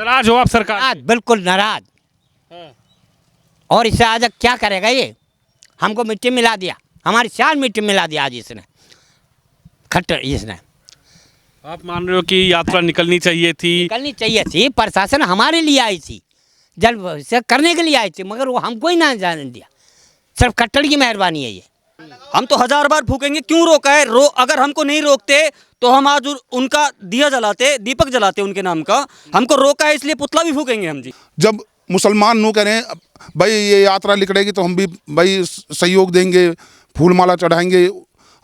नाराज हो आप सरकार आज बिल्कुल नाराज। हाँ। और इससे आज क्या करेगा ये? हमको मिट्टी मिला दिया, हमारी शान मिट्टी मिला दिया आज इसने, खट्टर इसने। आप मान रहे हो कि यात्रा निकलनी चाहिए थी? निकलनी चाहिए थी, प्रशासन हमारे लिए आई थी, जल से करने के लिए आई थी, मगर वो हमको ही ना जाने दिया। सिर्फ खट्टर की मेहरबानी है ये। हम तो 1000 बार फूकेंगे, क्यों रोका है? अगर हमको नहीं रोकते तो हम आज उनका दिया जलाते, दीपक जलाते उनके नाम का। हमको रोका है इसलिए पुतला भी फूकेंगे हम जी। जब मुसलमान नो करें भाई ये यात्रा निकलेगी तो हम भी भाई सहयोग देंगे, फूल माला चढ़ाएंगे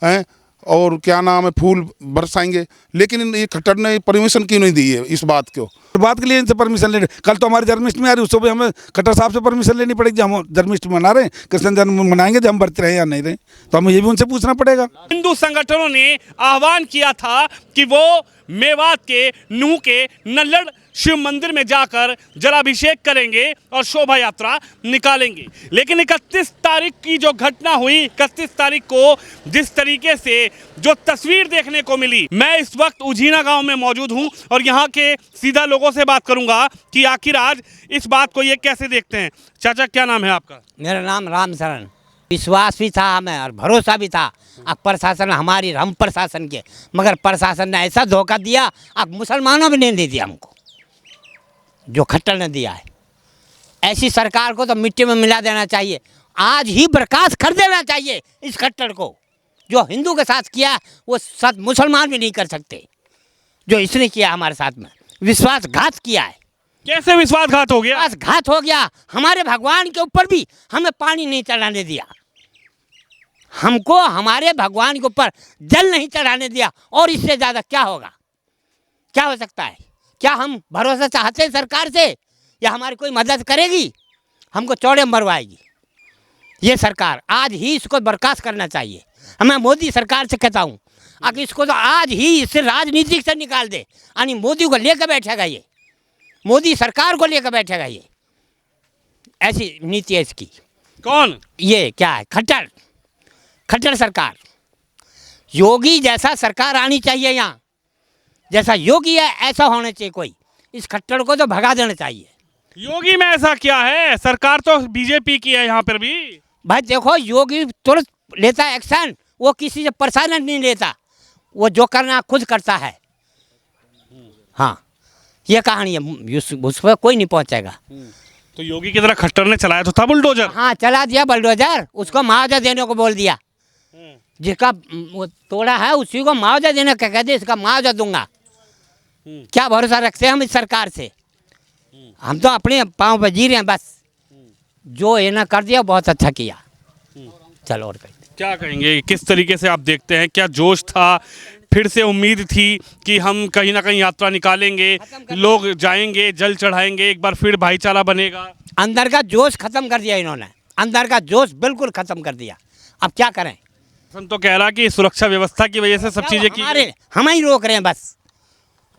हैं और क्या नाम है फूल बरसाएंगे, लेकिन ये खट्टर ने परमिशन क्यों नहीं दी है इस बात को? बात के लिए इनसे परमिशन लेने, कल तो हमारी जन्माष्टमी आ रही है, उससे भी हमें खट्टर साहब से परमिशन लेनी पड़ेगी। हम जन्माष्टमी मना रहे हैं, कृष्ण जन्म मनाएंगे, जब हम बरत रहे हैं या नहीं रहे, तो हमें ये भी उनसे पूछना पड़ेगा। हिंदू संगठनों ने आह्वान किया था कि वो मेवात के नूह के नल्लड़ शिव मंदिर में जाकर जलाभिषेक करेंगे और शोभा यात्रा निकालेंगे, लेकिन 31 तारीख की जो घटना हुई, 31 तारीख को जिस तरीके से जो तस्वीर देखने को मिली, मैं इस वक्त उझीना गांव में मौजूद हूं और यहां के सीधा लोगों से बात करूंगा कि आखिर आज इस बात को ये कैसे देखते हैं। चाचा क्या नाम है आपका? मेरा नाम राम शरण। विश्वास भी था हमें और भरोसा भी था। अब प्रशासन हमारी, हम प्रशासन के, मगर प्रशासन ने ऐसा धोखा दिया, अब मुसलमानों भी नहीं दे दिया हमको जो खट्टर ने दिया है। ऐसी सरकार को तो मिट्टी में मिला देना चाहिए, आज ही बर्खास्त कर देना चाहिए इस खट्टर को। जो हिंदू के साथ किया वो साथ मुसलमान भी नहीं कर सकते, जो इसने किया हमारे साथ में विश्वासघात किया है। कैसे विश्वासघात हो गया? विश्वासघात हो गया, हमारे भगवान के ऊपर भी हमें पानी नहीं चढ़ाने दिया, हमको हमारे भगवान के ऊपर जल नहीं चढ़ाने दिया, और इससे ज़्यादा क्या होगा? क्या हो सकता है? क्या हम भरोसा चाहते हैं सरकार से, या हमारी कोई मदद करेगी? हमको चौड़े मरवाएगी ये सरकार। आज ही इसको बर्खास्त करना चाहिए। मैं मोदी सरकार से कहता हूँ, अगर इसको तो आज ही इससे राजनीति से निकाल दे, यानी मोदी को लेकर बैठेगा ये, मोदी सरकार को लेकर बैठेगा ये, ऐसी नीति है इसकी। कौन? ये क्या है? खट्टर, खट्टर सरकार। योगी जैसा सरकार आनी चाहिए यहाँ, जैसा योगी है ऐसा होना चाहिए कोई। इस खट्टर को तो भगा देना चाहिए। योगी में ऐसा क्या है? सरकार तो बीजेपी की है यहाँ पर भी। भाई देखो, योगी तुरंत लेता है एक्शन, वो किसी से प्रसारण नहीं लेता, वो जो करना खुद करता है। हाँ, ये कहानी है, उस पर कोई नहीं पहुँचेगा। तो योगी की तरह खट्टर ने चलाया तो था बुलडोजर। हाँ, चला दिया बुलडोजर, उसको मुआवजा देने को बोल दिया। जिसका वो तोड़ा है उसी को मुआवजा देने का कह दे, इसका मुआवजा दूंगा। क्या भरोसा रखते हैं हम इस सरकार से? हम तो अपने पाँव पर जी रहे हैं बस। जो इन्हें कर दिया बहुत अच्छा किया। चलो और क्या कहेंगे, किस तरीके से आप देखते हैं? क्या जोश था, फिर से उम्मीद थी कि हम कहीं ना कहीं यात्रा निकालेंगे, लोग जाएंगे, जल चढ़ाएंगे, एक बार फिर भाईचारा बनेगा? अंदर का जोश खत्म कर दिया इन्होंने, अंदर का जोश बिल्कुल खत्म कर दिया। अब क्या करें? हम तो कह रहा कि सुरक्षा व्यवस्था की वजह से सब चीजें की। हम ही रोक रहे हैं बस,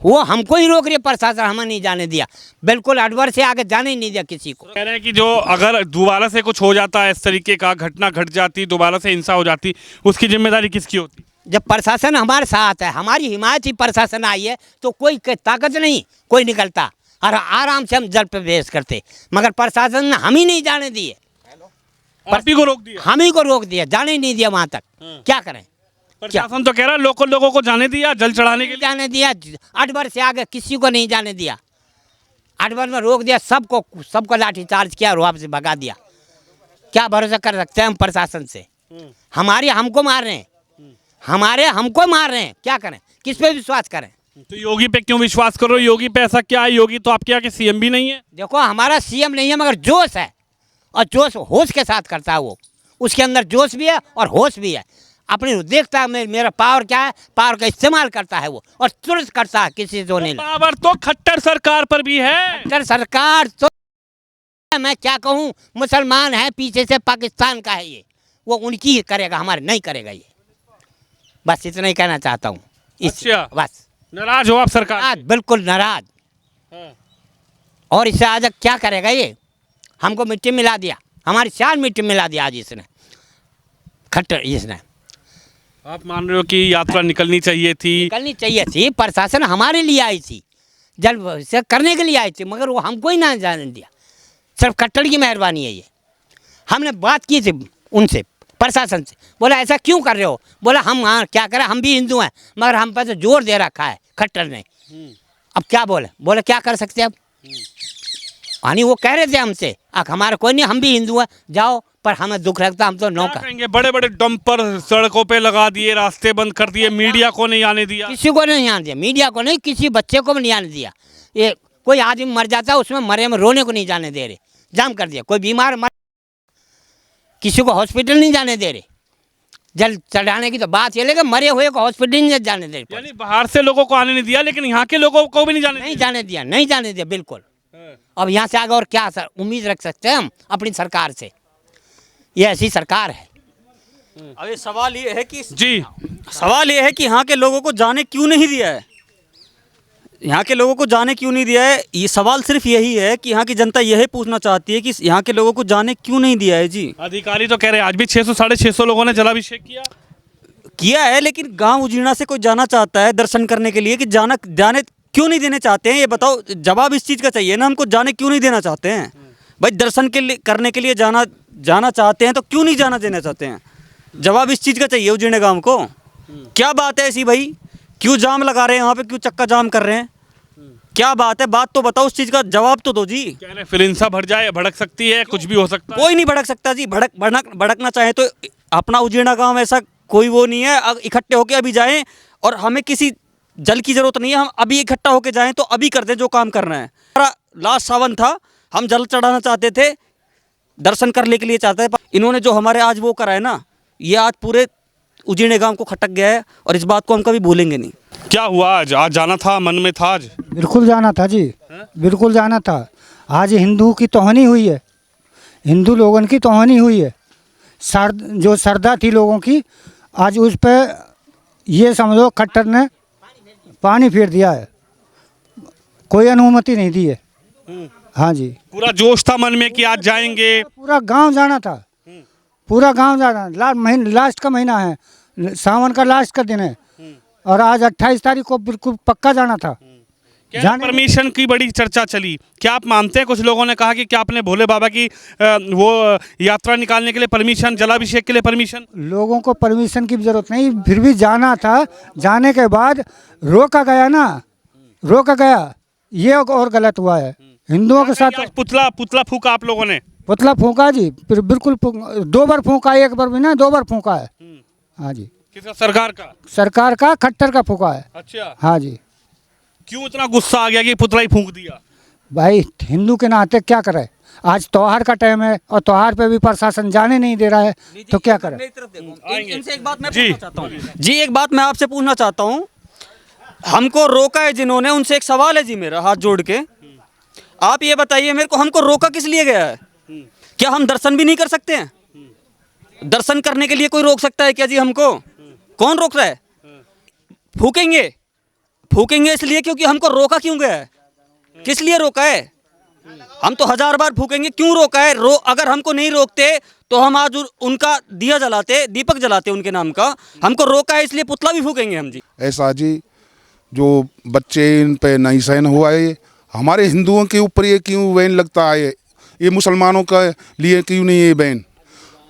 वो हमको ही रोक रही है प्रशासन, हमें नहीं जाने दिया, बिल्कुल अडवर से आगे जाने ही नहीं दिया किसी को। कह रहे हैं कि जो अगर दोबारा से कुछ हो जाता है, इस तरीके का घटना घट जाती, दोबारा से हिंसा हो जाती, उसकी जिम्मेदारी किसकी होती? जब प्रशासन हमारे साथ है, हमारी हिमायत ही प्रशासन आई है, तो कोई ताकत नहीं कोई निकलता और आराम से हम जल पे बहस करते, मगर प्रशासन ने हम ही नहीं जाने दिए। आप ही को रोक दिया? हम ही को रोक दिया, जाने ही नहीं दिया वहाँ तक। क्या करें? प्रशासन तो कह रहा है लोगों को जाने दिया, जल चढ़ाने के लिए जाने दिया, अडवर से आगे किसी को नहीं जाने दिया, अडवर में रोक दिया, सबको लाठीचार्ज किया और वापस भगा दिया। क्या भरोसा कर सकते हैं हम प्रशासन से? हमको मार रहे हैं, हमको मार रहे हैं, क्या करें? किस पे विश्वास करें? तो योगी पे क्यों विश्वास करो? योगी पे ऐसा क्या है? योगी तो आपके यहाँ के सीएम भी नहीं है। देखो, हमारा सीएम नहीं है, मगर जोश है, और जोश होश के साथ करता है वो, उसके अंदर जोश भी है और होश भी है। अपनी देखता है मेरा पावर क्या है, पावर का इस्तेमाल करता है वो, और तुरंत करता है, किसी को नहीं। पावर तो खट्टर सरकार पर भी है। खट्टर सरकार तो मैं क्या कहूँ, मुसलमान है पीछे से, पाकिस्तान का है ये, वो उनकी ही करेगा, हमारे नहीं करेगा ये। बस इतना ही कहना चाहता हूँ। अच्छा, बस नाराज हो आप सरकार? आज बिल्कुल नाराज। और इससे आज क्या करेगा ये? हमको मिट्टी मिला दिया, हमारी शान मिट्टी मिला दिया आज इसने, खट्टर इसने। आप मान रहे हो कि यात्रा निकलनी चाहिए थी? निकलनी चाहिए थी, प्रशासन हमारे लिए आई थी, जल से करने के लिए आए थे, मगर वो हमको ही ना जाने दिया। सिर्फ खट्टर की मेहरबानी है ये। हमने बात की थी उनसे, प्रशासन से, बोला ऐसा क्यों कर रहे हो? बोला हम हाँ क्या करें, हम भी हिंदू हैं, मगर हम पर तो जोर दे रखा है खट्टर ने। अब क्या बोले क्या कर सकते अब? यानी वो कह रहे थे हमसे हमारा कोई नहीं, हम भी हिंदू हैं, जाओ, पर हमें दुख लगता, हम तो नौका। कहेंगे बड़े बड़े डंपर सड़कों पे लगा दिए, रास्ते बंद कर दिए, मीडिया को नहीं आने दिया। किसी को नहीं आने दिया, मीडिया को नहीं, किसी बच्चे को भी नहीं आने दिया। ये कोई आदमी मर जाता है उसमें मरे में रोने को नहीं जाने दे रहे, जाम कर दिया। कोई बीमार मर, किसी को हॉस्पिटल नहीं जाने दे रहे। जल चढ़ाने की तो बात ये, लेकिन मरे हुए को हॉस्पिटल नहीं जाने दे रहे। यानी बाहर से लोगों को आने नहीं दिया, लेकिन यहाँ के लोगों को भी नहीं जाने नहीं जाने दिया, नहीं जाने दिया बिल्कुल। अब यहाँ से आगे और क्या सर उम्मीद रख सकते हैं हम अपनी सरकार से? ये ऐसी सरकार है। अब ये सवाल ये है कि जी, सवाल ये है कि यहाँ के लोगों को जाने क्यों नहीं दिया है? यहाँ के लोगों को जाने क्यों नहीं दिया है? ये सवाल सिर्फ यही है कि यहाँ की जनता यही पूछना चाहती है कि यहाँ के लोगों को जाने क्यों नहीं दिया है। जी, अधिकारी तो कह रहे हैं आज भी 600 650 लोगों ने जलाभिषेक किया है, लेकिन गांव उजीना से कोई जाना चाहता है दर्शन करने के लिए कि जाने क्यों नहीं देने चाहते हैं? ये बताओ, जवाब इस चीज़ का चाहिए ना हमको, जाने क्यों नहीं देना चाहते हैं? भाई दर्शन के लिए करने के लिए जाना चाहते हैं तो क्यों नहीं जाना देना चाहते हैं? जवाब इस चीज़ का चाहिए उजीना गांव को। क्या बात है ऐसी भाई? क्यों जाम लगा रहे हैं यहाँ पे, क्यों चक्का जाम कर रहे हैं? क्या बात है? बात तो बताओ, उस चीज़ का जवाब तो दो जी। कह रहे फिर हिंसा बढ़ जाए, भड़क सकती है, कुछ भी हो सकता है। कोई नहीं भड़क सकता जी। भड़कना चाहे तो अपना उजीना गांव ऐसा कोई वो नहीं है, इकट्ठे होके अभी जाएं, और हमें किसी जल की जरूरत नहीं है, हम अभी इकट्ठा होके जाएं तो अभी कर दें जो काम करना है। हमारा लास्ट सावन था, हम जल चढ़ाना चाहते थे, दर्शन करने के लिए चाहते थे। इन्होंने जो हमारे आज वो करा है ना, ये आज पूरे उजीने गांव को खटक गया है, और इस बात को हम कभी भूलेंगे नहीं। क्या हुआ आज जाना था, मन में था आज? बिल्कुल जाना था जी, बिल्कुल जाना था। आज हिंदू की तोहनी हुई है, हिंदू लोगों की तोहनी हुई है। जो श्रद्धा थी लोगों की, आज उस पर ये समझो खट्टर ने पानी फेर दिया है, कोई अनुमति नहीं दी है। हाँ जी, पूरा जोश था मन में कि आज जाएंगे। पूरा गांव जाना था, पूरा गांव जाना। लास्ट का महीना है, सावन का लास्ट का दिन है, और आज 28 तारीख को बिल्कुल पक्का जाना था। परमिशन की बड़ी चर्चा चली, क्या आप मानते हैं? कुछ लोगों ने कहा कि क्या आपने भोले बाबा की वो यात्रा निकालने के लिए परमिशन, जलाभिषेक के लिए परमिशन? लोगों को परमिशन की जरूरत नहीं, फिर भी जाना था। जाने के बाद रोका गया ना, रोका गया, ये और गलत हुआ है हिंदुओं के साथ। आज पुतला फूका आप लोगों ने? पुतला फूका जी, फिर बिल्कुल 2 बार फूका, 1 बार भी ना, 2 बार फूका है। हाँ जी, किसका? सरकार का? सरकार का, खट्टर का फूका है। अच्छा, हाँ जी। क्यों इतना गुस्सा आ गया कि पुतला ही फूंक दिया? भाई हिंदू के नाते क्या करे, आज त्योहार का टाइम है और त्योहार पे भी प्रशासन जाने नहीं दे रहा है, तो क्या करें? इनसे एक बात मैं पूछना चाहता हूँ जी, एक बात मैं आपसे पूछना चाहता हूँ। हमको रोका है जिन्होंने, उनसे एक सवाल है जी मेरा, हाथ जोड़ के आप ये बताइए मेरे को, हमको रोका किस लिए गया है? क्या हम दर्शन भी नहीं कर सकते हैं? दर्शन करने के लिए कोई रोक सकता है क्या जी हमको? कौन रोक रहा है? फूकेंगे इसलिए क्योंकि हमको रोका क्यों गया है? किस लिए रोका है? हम तो 1000 बार फूकेंगे, क्यों रोका है? अगर हमको नहीं रोकते तो हम आज उनका दिया जलाते, दीपक जलाते उनके नाम का। हमको रोका है इसलिए पुतला भी फूकेंगे हम जी। ऐसा जी, जो बच्चे इन पे नहीं सहन हुआ है, हमारे हिंदुओं के ऊपर ये क्यों बैन लगता है? ये मुसलमानों का लिए क्यों नहीं ये बैन?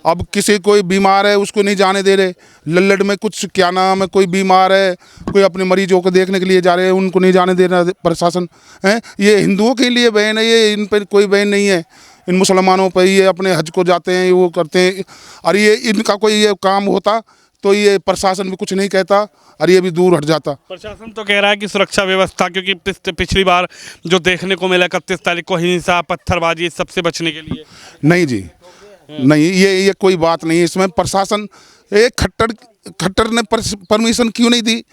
अब किसी कोई बीमार है उसको नहीं जाने दे रहे। लल्लड़ में कुछ क्या नाम है, कोई बीमार है, कोई अपने मरीजों को देखने के लिए जा रहे हैं, उनको नहीं जाने दे रहा प्रशासन है। ये हिंदुओं के लिए बैन है, ये इन पर कोई बैन नहीं है। इन मुसलमानों पर ये अपने हज को जाते हैं, वो करते हैं, और ये इनका कोई ये काम होता तो ये प्रशासन भी कुछ नहीं कहता और ये भी दूर हट जाता। प्रशासन तो कह रहा है कि सुरक्षा व्यवस्था, क्योंकि पिछली बार जो देखने को मिला 31 तारीख को हिंसा, पत्थरबाजी, सबसे बचने के लिए। नहीं जी, नहीं, ये कोई बात नहीं है इसमें। प्रशासन एक खट्टर ने परमिशन क्यों नहीं दी?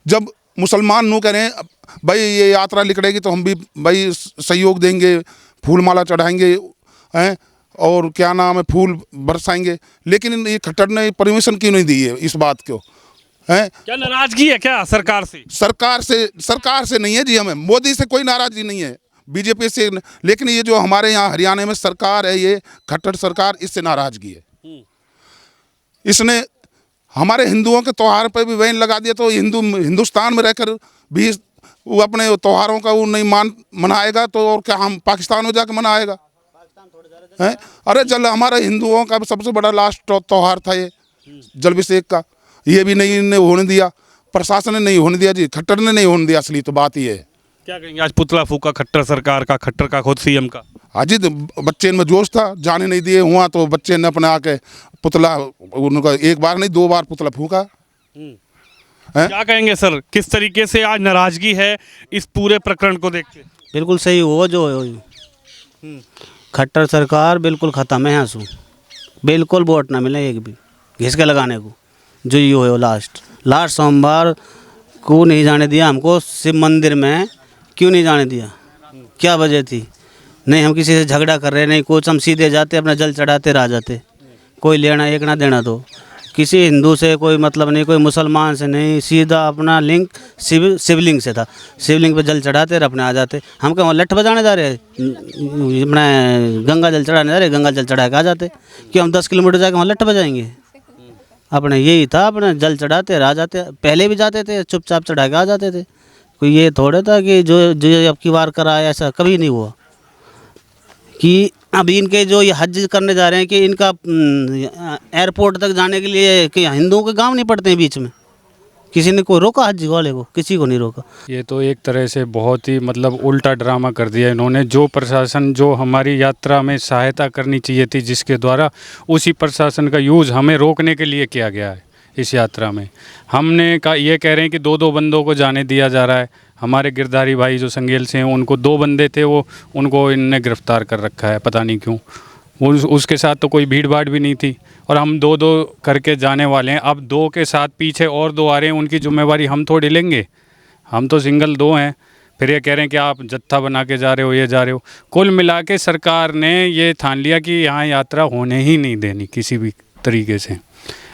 जब मुसलमान नू कह रहे हैं भाई ये यात्रा निकलेगी तो हम भी भाई सहयोग देंगे, फूल माला चढ़ाएंगे हैं, और क्या नाम है, फूल बरसाएंगे, लेकिन ये खट्टर ने परमिशन क्यों नहीं दी है इस बात को? हैं, क्या नाराजगी है क्या सरकार से? सरकार से नहीं है जी, हमें मोदी से कोई नाराजगी नहीं है, बीजेपी से, लेकिन ये जो हमारे यहाँ हरियाणा में सरकार है, ये खट्टर सरकार, इससे नाराजगी है। इसने हमारे हिंदुओं के त्योहार पर भी बैन लगा दिया, तो हिंदुस्तान में रहकर भी वो अपने त्योहारों का वो नहीं मनाएगा तो और क्या हम पाकिस्तान में जाके मनाएगा हैं? अरे जल हमारे हिंदुओं का सबसे बड़ा लास्ट त्योहार था ये जलाभिषेक का, ये भी नहीं होने दिया, प्रशासन ने नहीं होने दिया जी, खट्टर ने नहीं होने दिया। असली तो बात ये है। क्या कहेंगे आज पुतला फूका खट्टर सरकार का, खट्टर का, खुद सीएम का? अजी बच्चे में जोश था, जाने नहीं दिए हुआ तो बच्चे ने अपने आके पुतला उनका एक बार नहीं 2 बार पुतला फूका। क्या कहेंगे सर, किस तरीके से आज नाराजगी है इस पूरे प्रकरण को देख के? बिल्कुल सही हुआ जो खट्टर सरकार बिल्कुल ख़त्म है यहाँ से, बिल्कुल वोट ना मिले एक भी घिस के लगाने को। जो ये हो लास्ट सोमवार को नहीं जाने दिया हमको शिव मंदिर में, क्यों नहीं जाने दिया, क्या वजह थी? नहीं हम किसी से झगड़ा कर रहे नहीं कुछ, हम सीधे जाते अपना जल चढ़ाते रह जाते, कोई लेना एक ना देना। तो किसी हिंदू से कोई मतलब नहीं, कोई मुसलमान से नहीं, सीधा अपना लिंक शिवलिंग से था। शिवलिंग पे जल चढ़ाते अपने आ जाते। हम क्या लठ बजाने जा रहे अपने गंगा जल चढ़ाने जा रहे, गंगा जल चढ़ा के आ जाते। कि हम 10 किलोमीटर जाके वहाँ लठ बजाएंगे? अपने यही था, अपने जल चढ़ाते आ जाते। पहले भी जाते थे चुपचाप चढ़ा के आ जाते थे। कोई ये थोड़ा था कि जो अब की बार कराया, ऐसा कभी नहीं हुआ। कि अभी इनके जो ये हज करने जा रहे हैं कि इनका एयरपोर्ट तक जाने के लिए कि हिंदुओं के गांव नहीं पड़ते हैं बीच में, किसी ने कोई रोका हज वाले को? किसी को नहीं रोका। ये तो एक तरह से बहुत ही मतलब उल्टा ड्रामा कर दिया इन्होंने। जो प्रशासन जो हमारी यात्रा में सहायता करनी चाहिए थी जिसके द्वारा, उसी प्रशासन का यूज़ हमें रोकने के लिए किया गया है इस यात्रा में। हमने का ये कह रहे हैं कि 2 बंदों को जाने दिया जा रहा है। हमारे गिरधारी भाई जो संगेल से हैं उनको 2 बंदे थे, वो उनको इनने गिरफ्तार कर रखा है, पता नहीं क्यों। उसके साथ तो कोई भीड़ भाड़ भी नहीं थी और हम 2 करके जाने वाले हैं। अब 2 के साथ पीछे और 2 आ रहे हैं, उनकी जिम्मेवारी हम थोड़ी लेंगे? हम तो सिंगल 2 हैं। फिर ये कह रहे हैं कि आप जत्था बना के जा रहे हो, ये जा रहे हो। कुल मिला के सरकार ने ये ठान लिया कि यहाँ यात्रा होने ही नहीं देनी किसी भी तरीके से।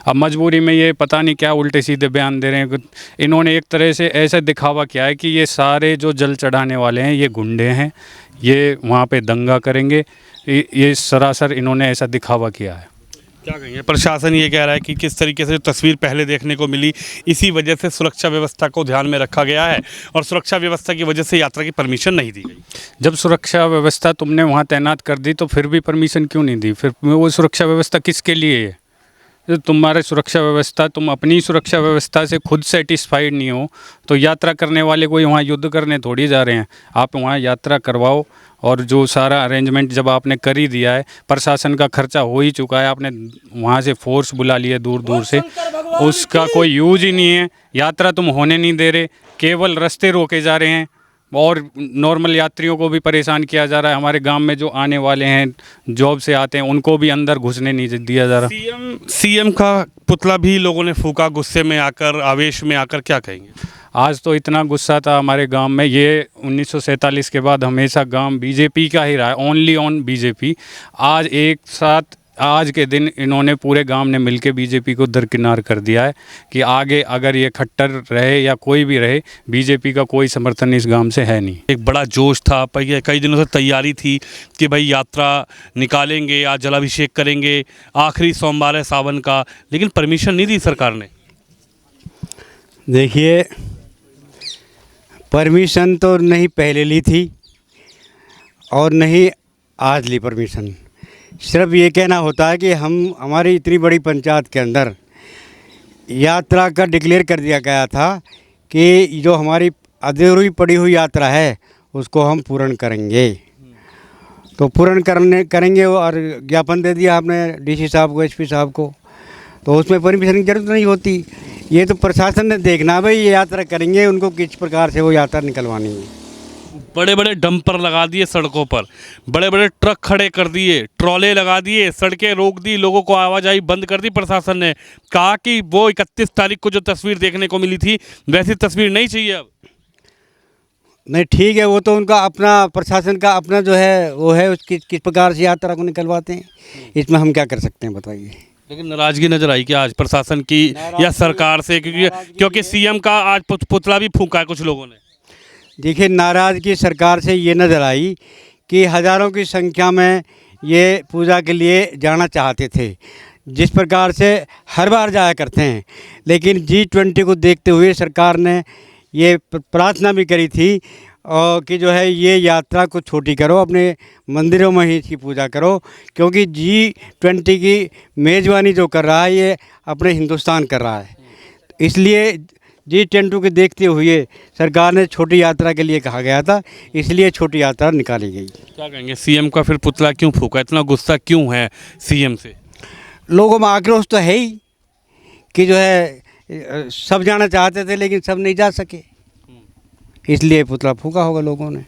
अब मजबूरी में ये पता नहीं क्या उल्टे सीधे बयान दे रहे हैं। इन्होंने एक तरह से ऐसा दिखावा किया है कि ये सारे जो जल चढ़ाने वाले हैं ये गुंडे हैं, ये वहाँ पे दंगा करेंगे। ये सरासर इन्होंने ऐसा दिखावा किया है। क्या कहेंगे, प्रशासन ये कह रहा है कि किस तरीके से जो तस्वीर पहले देखने को मिली, इसी वजह से सुरक्षा व्यवस्था को ध्यान में रखा गया है और सुरक्षा व्यवस्था की वजह से यात्रा की परमिशन नहीं दी गई। जब सुरक्षा व्यवस्था तुमने वहाँ तैनात कर दी तो फिर भी परमिशन क्यों नहीं दी? फिर वो सुरक्षा व्यवस्था किसके लिए है? तुम्हारे सुरक्षा व्यवस्था, तुम अपनी सुरक्षा व्यवस्था से खुद सेटिस्फाइड नहीं हो तो यात्रा करने वाले कोई वहाँ युद्ध करने थोड़ी जा रहे हैं। आप वहाँ यात्रा करवाओ और जो सारा अरेंजमेंट जब आपने कर ही दिया है, प्रशासन का खर्चा हो ही चुका है, आपने वहाँ से फोर्स बुला लिया दूर दूर से, उसका कोई यूज ही नहीं है। यात्रा तुम होने नहीं दे रहे, केवल रास्ते रोके जा रहे हैं और नॉर्मल यात्रियों को भी परेशान किया जा रहा है। हमारे गांव में जो आने वाले हैं, जॉब से आते हैं, उनको भी अंदर घुसने नहीं दिया जा रहा। सीएम का पुतला भी लोगों ने फूका गुस्से में आकर, आवेश में आकर। क्या कहेंगे? आज तो इतना गुस्सा था हमारे गांव में। ये 1947 के बाद हमेशा गांव बीजेपी का ही रहा है, ओनली ऑन बीजेपी। आज एक साथ आज के दिन इन्होंने पूरे गांव ने मिलकर बीजेपी को दरकिनार कर दिया है कि आगे अगर ये खट्टर रहे या कोई भी रहे, बीजेपी का कोई समर्थन इस गांव से है नहीं। एक बड़ा जोश था, पर कई दिनों से तैयारी थी कि भाई यात्रा निकालेंगे, आज जलाभिषेक करेंगे, आखिरी सोमवार है सावन का, लेकिन परमिशन नहीं दी सरकार ने। देखिए, परमिशन तो नहीं पहले ली थी और नहीं आज ली परमिशन। सिर्फ ये कहना होता है कि हमारी इतनी बड़ी पंचायत के अंदर यात्रा का डिक्लेयर कर दिया गया था कि जो हमारी अधूरी पड़ी हुई यात्रा है उसको हम पूर्ण करेंगे। तो पूर्ण करेंगे और ज्ञापन दे दिया आपने डीसी साहब को, एसपी साहब को, तो उसमें परमिशन की जरूरत नहीं होती। ये तो प्रशासन ने देखना भाई ये यात्रा करेंगे, उनको किस प्रकार से वो यात्रा निकलवानी है। बड़े बड़े डंपर लगा दिए सड़कों पर, बड़े बड़े ट्रक खड़े कर दिए, ट्रॉले लगा दिए, सड़कें रोक दी, लोगों को आवाजाही बंद कर दी। प्रशासन ने कहा कि वो 31 तारीख को जो तस्वीर देखने को मिली थी वैसी तस्वीर नहीं चाहिए अब। नहीं ठीक है, वो तो उनका अपना प्रशासन का अपना जो है वो है, उसकी किस प्रकार से यात्रा को निकलवाते हैं, इसमें हम क्या कर सकते हैं बताइए। लेकिन नाराजगी नजर आई कि आज प्रशासन की या सरकार से, क्योंकि सीएम का आज पुतला भी फूंका है कुछ लोगों ने। देखिए, नाराज़गी सरकार से ये नज़र आई कि हज़ारों की संख्या में ये पूजा के लिए जाना चाहते थे, जिस प्रकार से हर बार जाया करते हैं, लेकिन G20 को देखते हुए सरकार ने ये प्रार्थना भी करी थी और कि जो है ये यात्रा को छोटी करो, अपने मंदिरों में ही इसकी पूजा करो, क्योंकि G20 की मेज़बानी जो कर रहा है ये अपने हिंदुस्तान कर रहा है। इसलिए G20 को देखते हुए सरकार ने छोटी यात्रा के लिए कहा गया था, इसलिए छोटी यात्रा निकाली गई। क्या कहेंगे, सीएम का फिर पुतला क्यों फूका, इतना गुस्सा क्यों है सीएम से? लोगों में आक्रोश तो है ही कि जो है सब जाना चाहते थे लेकिन सब नहीं जा सके, इसलिए पुतला फूका होगा लोगों ने।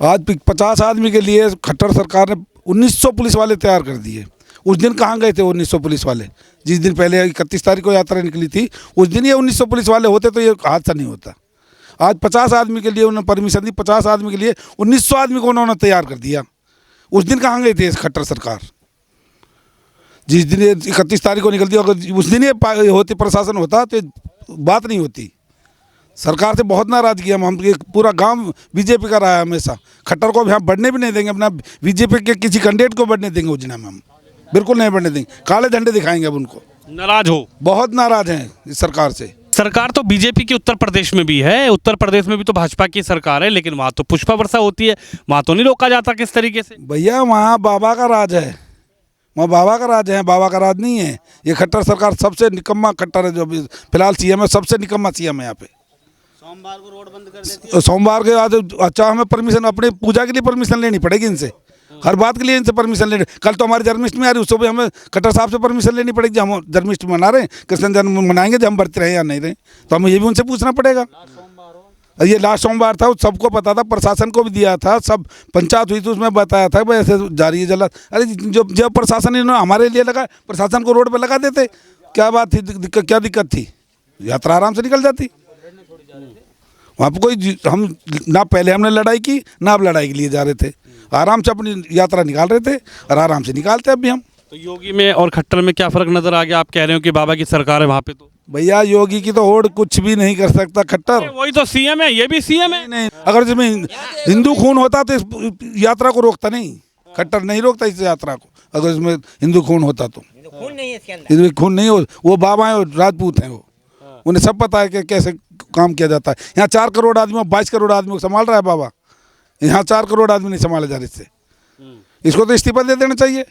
आज 50 आदमी के लिए खट्टर सरकार ने 1900 पुलिस वाले तैयार कर दिए। उस दिन कहाँ गए थे 1900 पुलिस वाले? जिस दिन पहले 31 तारीख को यात्रा निकली थी उस दिन ये 1900 पुलिस वाले होते तो ये हादसा नहीं होता। आज 50 आदमी के लिए उन्होंने परमिशन दी, 50 आदमी के लिए 1900 आदमी को उन्होंने तैयार कर दिया। उस दिन कहाँ गए थे खट्टर सरकार? जिस दिन 31 तारीख को निकलती, अगर उस दिन ये होती प्रशासन होता तो बात नहीं होती। सरकार से बहुत नाराज़गी हम पूरा गांव बीजेपी का रहा है हमेशा। खट्टर को हम बढ़ने भी नहीं देंगे, अपना बीजेपी के किसी कैंडिडेट को बढ़ने देंगे उजना में, हम बिल्कुल नहीं बढ़ने देंगे। काले झंडे दिखाएंगे अब उनको। नाराज हो? बहुत नाराज हैं इस सरकार से। सरकार तो बीजेपी की उत्तर प्रदेश में भी है, उत्तर प्रदेश में भी तो भाजपा की सरकार है, लेकिन वहाँ तो पुष्पा वर्षा होती है, वहाँ तो नहीं रोका जाता किस तरीके से? भैया वहाँ बाबा का राज है, वहाँ बाबा का राज है, बाबा का राज नहीं है। ये खट्टर सरकार सबसे निकम्मा खट्टर है, जो अभी फिलहाल सीएम है, सबसे निकम्मा सीएम है यहाँ पे। सोमवार को रोड बंद कर देती है। सोमवार के बाद अच्छा हमें परमिशन, अपने पूजा के लिए परमिशन लेनी पड़ेगी इनसे, हर बात के लिए इनसे परमिशन लेनी। कल तो हमारी जन्माष्टमी आ रही है, उसको भी हमें खट्टर साहब से परमिशन लेनी पड़ेगी। हम जन्माष्टमी मना रहे हैं, कृष्ण जन्म मनाएंगे, जब हम बरते रहे या नहीं रहे, तो हमें ये भी उनसे पूछना पड़ेगा। ये लास्ट सोमवार था, सबको पता था, प्रशासन को भी दिया था, सब पंचायत हुई थी उसमें बताया था भाई ऐसे जारी है जला। अरे जब प्रशासन इन्होंने हमारे लिए लगा, प्रशासन को रोड पर लगा देते, क्या बात थी, क्या दिक्कत थी? यात्रा आराम से निकल जाती। वहाँ पर कोई हम ना पहले हमने लड़ाई की ना अब लड़ाई के लिए जा रहे थे, आराम से अपनी यात्रा निकाल रहे थे और आराम से निकालते अभी हम। तो योगी में और खट्टर में क्या फर्क नजर आ गया? आप कह रहे हो कि बाबा की सरकार है वहाँ पे, तो भैया योगी की तो होड़ कुछ भी नहीं कर सकता खट्टर। वही तो सीएम है, ये भी सीएम है। नहीं, अगर इसमें हिंदू खून होता तो इस यात्रा को रोकता नहीं, खट्टर नहीं रोकता इस यात्रा को। अगर इसमें हिंदू खून होता तो, खून नहीं है इसके अंदर, इसमें खून नहीं हो, वो बाबा है, राजपूत हैं, वो उन्हें सब पता है कि कैसे काम किया जाता है। यहाँ 4 करोड़ आदमी, 22 करोड़ आदमी को संभाल रहा है बाबा, यहाँ 4 करोड़ आदमी नहीं संभाले जा रहे इससे। इसको तो इस्तीफा दे देना चाहिए,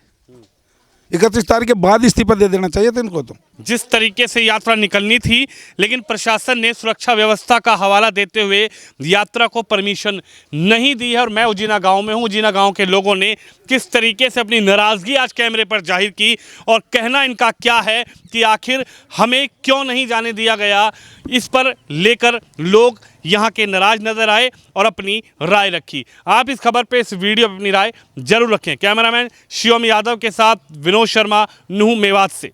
31 तारीख के बाद इस्तीफा दे देना चाहिए था इनको। तो जिस तरीके से यात्रा निकलनी थी, लेकिन प्रशासन ने सुरक्षा व्यवस्था का हवाला देते हुए यात्रा को परमिशन नहीं दी है। और मैं उजीना गांव में हूं, उजीना गांव के लोगों ने किस तरीके से अपनी नाराज़गी आज कैमरे पर जाहिर की और कहना इनका क्या है कि आखिर हमें क्यों नहीं जाने दिया गया, इस पर लेकर लोग यहाँ के नाराज नजर आए और अपनी राय रखी। आप इस खबर पे, इस वीडियो पर अपनी राय जरूर रखें। कैमरामैन शिवम यादव के साथ विनोद शर्मा, नूह मेवात से।